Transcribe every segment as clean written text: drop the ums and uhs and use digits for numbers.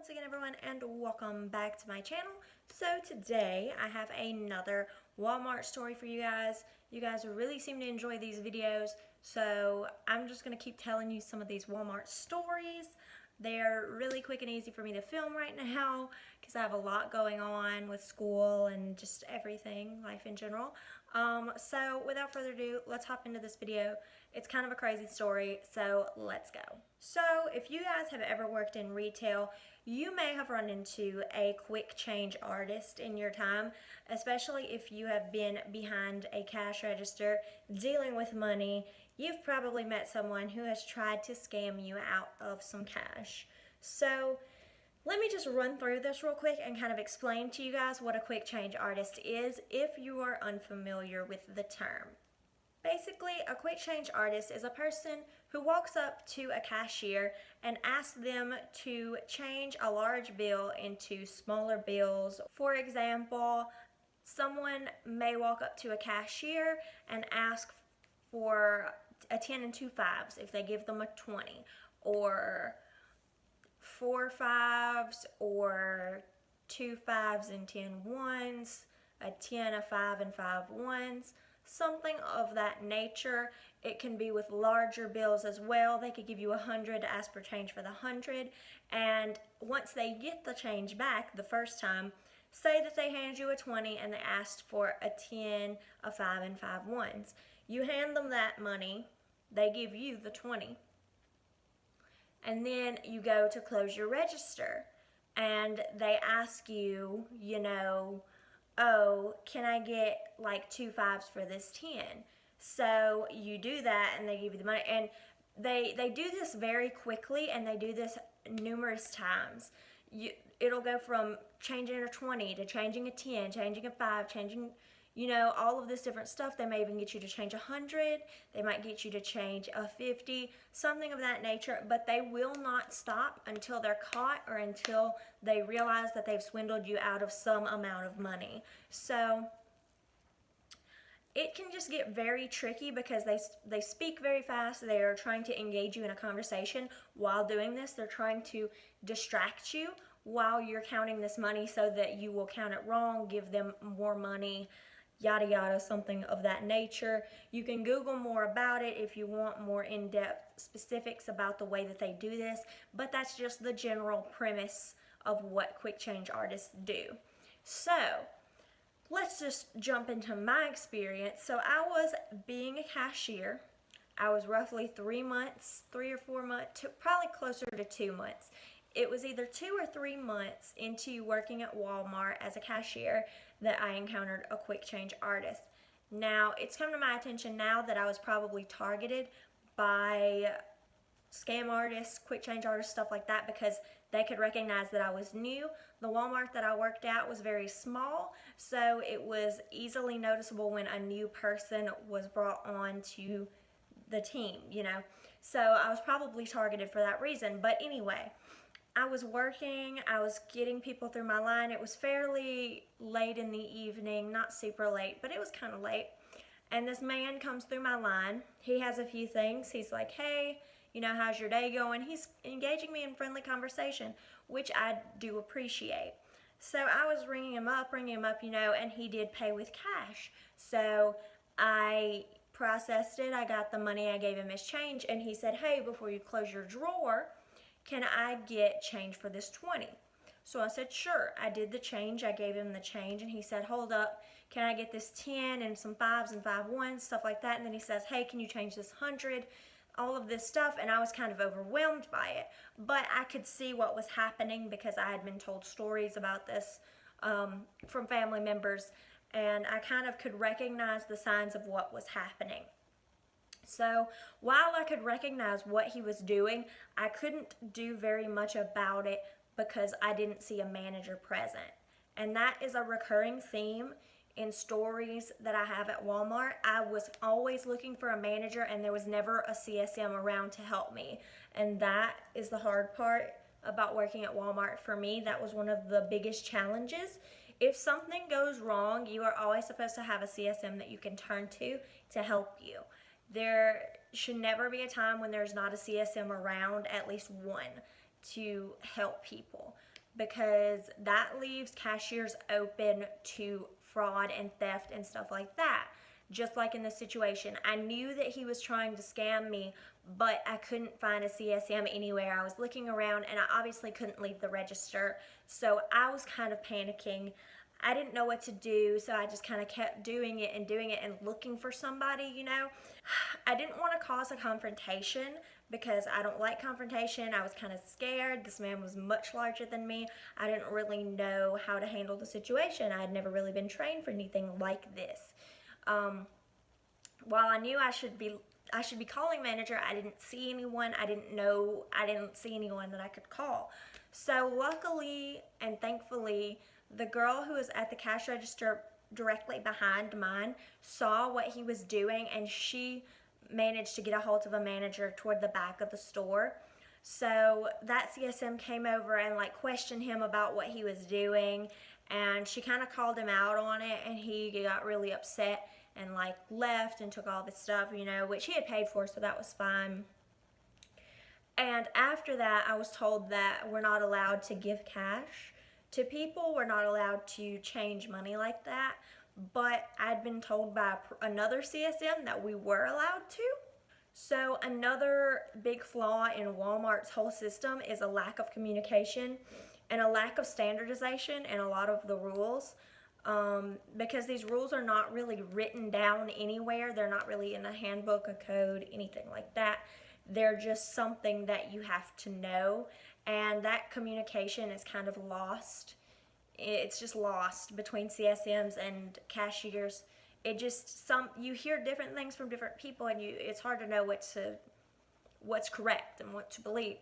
once again everyone, and welcome back to my channel. So today I have another Walmart story for you guys. You guys really seem to enjoy these videos, so I'm just going to keep telling you some of these Walmart stories. They're really quick and easy for me to film right now because I have a lot going on with school and just everything, life in general. So without further ado, let's hop into this video. It's kind of a crazy story, so let's go. So if you guys have ever worked in retail, you may have run into a quick change artist in your time, especially if you have been behind a cash register dealing with money. You've probably met someone who has tried to scam you out of some cash. So let me just run through this real quick and kind of explain to you guys what a quick change artist is if you are unfamiliar with the term. Basically, a quick change artist is a person who walks up to a cashier and asks them to change a large bill into smaller bills. For example, someone may walk up to a cashier and ask for a 10 and 2 5s if they give them a 20, or 4 5s, or 2 5s and 10 1s, a 10, a 5, and 5 1s. Something of that nature. It can be with larger bills as well. They could give you 100 to ask for change for the 100, and once they get the change back the first time, say that they hand you a 20 and they asked for a 10, a 5, and 5 1s. You hand them that money, they give you the 20, and then you go to close your register and they ask you, oh, can I get like 2 5s for this 10? So you do that and they give you the money, and they do this very quickly, and they do this numerous times. It'll go from changing a 20 to changing a 10, changing a 5, changing, all of this different stuff. They may even get you to change 100. They might get you to change a 50, something of that nature, but they will not stop until they're caught or until they realize that they've swindled you out of some amount of money. So it can just get very tricky because they speak very fast. They are trying to engage you in a conversation while doing this. They're trying to distract you while you're counting this money so that you will count it wrong, give them more money, yada yada, something of that nature. You can Google more about it if you want more in-depth specifics about the way that they do this, but that's just the general premise of what quick change artists do. So let's just jump into my experience. So I was being a cashier. I was roughly 3 or 4 months, probably closer to 2 months. It was either 2 or 3 months into working at Walmart as a cashier that I encountered a quick change artist. Now, it's come to my attention now that I was probably targeted by scam artists, quick change artists, stuff like that, because they could recognize that I was new. The Walmart that I worked at was very small, so it was easily noticeable when a new person was brought on to the team, So I was probably targeted for that reason. But anyway, I was working, I was getting people through my line. It was fairly late in the evening, not super late, but it was kind of late. And this man comes through my line. He has a few things. He's like, hey, how's your day going? He's engaging me in friendly conversation, which I do appreciate. So I was ringing him up, and he did pay with cash. So I processed it. I got the money. I gave him his change, and he said, hey, before you close your drawer, can I get change for this 20? So I said, sure. I did the change. I gave him the change, and he said, hold up. Can I get this 10 and some 5s and 5 1s, stuff like that? And then he says, hey, can you change this 100? All of this stuff, and I was kind of overwhelmed by it. But I could see what was happening because I had been told stories about this from family members, and I kind of could recognize the signs of what was happening. So while I could recognize what he was doing, I couldn't do very much about it because I didn't see a manager present. And that is a recurring theme in stories that I have at Walmart. I was always looking for a manager, and there was never a CSM around to help me. And that is the hard part about working at Walmart for me. That was one of the biggest challenges. If something goes wrong, you are always supposed to have a CSM that you can turn to help you. There should never be a time when there's not a CSM around, at least one, to help people. because that leaves cashiers open to fraud and theft and stuff like that. Just like in this situation, I knew that he was trying to scam me, but I couldn't find a CSM anywhere. I was looking around and I obviously couldn't leave the register, so I was kind of panicking. I didn't know what to do, so I just kind of kept doing it and looking for somebody, you know. I didn't want to cause a confrontation because I don't like confrontation. I was kind of scared. This man was much larger than me. I didn't really know how to handle the situation. I had never really been trained for anything like this. While I knew I should be calling manager, I didn't see anyone. I didn't see anyone that I could call. So luckily and thankfully, the girl who was at the cash register directly behind mine saw what he was doing, and she managed to get a hold of a manager toward the back of the store. So that CSM came over and like questioned him about what he was doing, and she kind of called him out on it, and he got really upset and like left and took all this stuff, you know, which he had paid for, so that was fine. And after that, I was told that we're not allowed to give cash to people. We're not allowed to change money like that. But I'd been told by another CSM that we were allowed to. So another big flaw in Walmart's whole system is a lack of communication and a lack of standardization in a lot of the rules. Because these rules are not really written down anywhere. They're not really in a handbook, a code, anything like that. They're just something that you have to know, and that communication is kind of lost. It's just lost between CSMs and cashiers. You hear different things from different people, and it's hard to know what's correct and what to believe.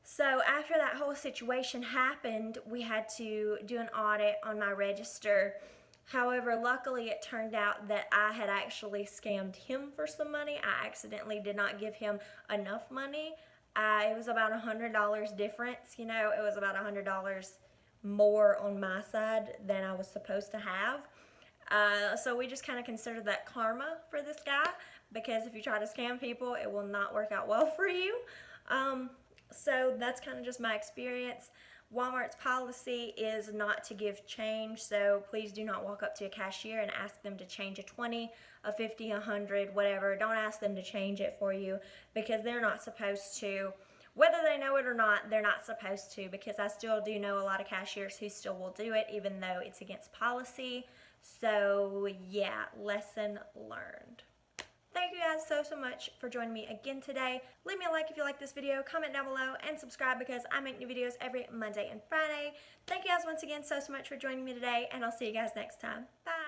So after that whole situation happened, we had to do an audit on my register. However, luckily it turned out that I had actually scammed him for some money. I accidentally did not give him enough money. It was about $100 difference, you know. It was about $100 more on my side than I was supposed to have. So we just kind of considered that karma for this guy, because if you try to scam people, it will not work out well for you. So that's kind of just my experience. Walmart's policy is not to give change, so please do not walk up to a cashier and ask them to change a 20, a 50, 100, whatever. Don't ask them to change it for you, because they're not supposed to. Whether they know it or not, they're not supposed to, because I still do know a lot of cashiers who still will do it even though it's against policy. So yeah, lesson learned. Thank you guys so much for joining me again today. Leave me a like if you like this video, comment down below, and subscribe because I make new videos every Monday and Friday. Thank you guys once again so much for joining me today, and I'll see you guys next time. Bye!